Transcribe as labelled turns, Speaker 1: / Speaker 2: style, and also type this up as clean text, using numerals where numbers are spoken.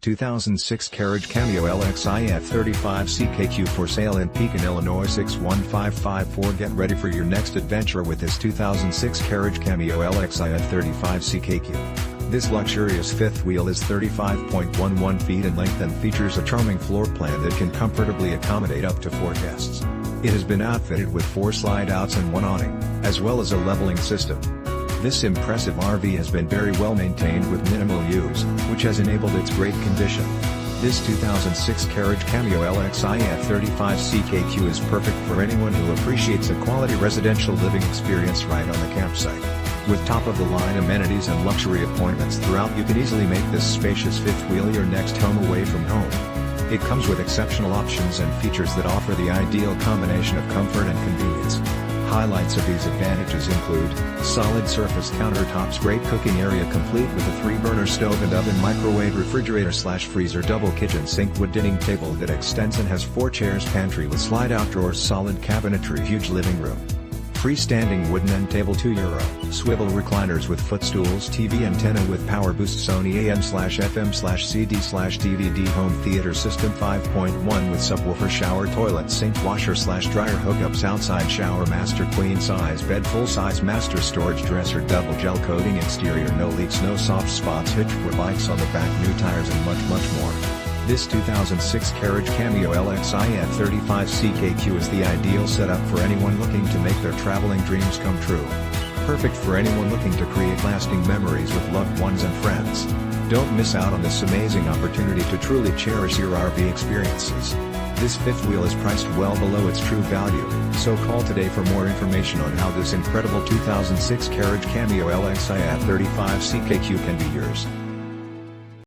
Speaker 1: 2006 Carriage Cameo LXI F35CKQ for sale in Pekin, Illinois 61554. Get ready for your next adventure with this 2006 Carriage Cameo LXI F35CKQ. This luxurious fifth wheel is 35.11 feet in length and features a charming floor plan that can comfortably accommodate up to 4 guests. It has been outfitted with 4 slide-outs and 1 awning, as well as a leveling system. This impressive RV has been very well maintained with minimal use, which has enabled its great condition. This 2006 Carriage Cameo LXI F35CKQ is perfect for anyone who appreciates a quality residential living experience right on the campsite. With top-of-the-line amenities and luxury appointments throughout, you can easily make this spacious fifth wheel your next home away from home. It comes with exceptional options and features that offer the ideal combination of comfort and convenience. Highlights of these advantages include solid surface countertops, great cooking area complete with a 3-burner stove and oven, microwave refrigerator / freezer double kitchen sink, wood dining table that extends and has 4 chairs, pantry with slide-out drawers, solid cabinetryHuge living room. Freestanding wooden end table, €2. Swivel recliners with footstools, TV antenna with power, BoostSony AM/FM/CD/DVD home theater system 5.1 with SubwooferShowerToilet SinkWasher / dryer, hookups outside, ShowerMaster queen size bed, full size master storage, DresserDouble gel coating, ExteriorNo, LeaksNo, soft SpotsHitch for bikes on the back, new tires and much more. This 2006 Carriage Cameo LXI F35CKQ is the ideal setup for anyone looking to make their traveling dreams come true. Perfect for anyone looking to create lasting memories with loved ones and friends. Don't miss out on this amazing opportunity to truly cherish your RV experiences. This fifth wheel is priced well below its true value, so call today for more information on how this incredible 2006 Carriage Cameo LXI F35CKQ can be yours.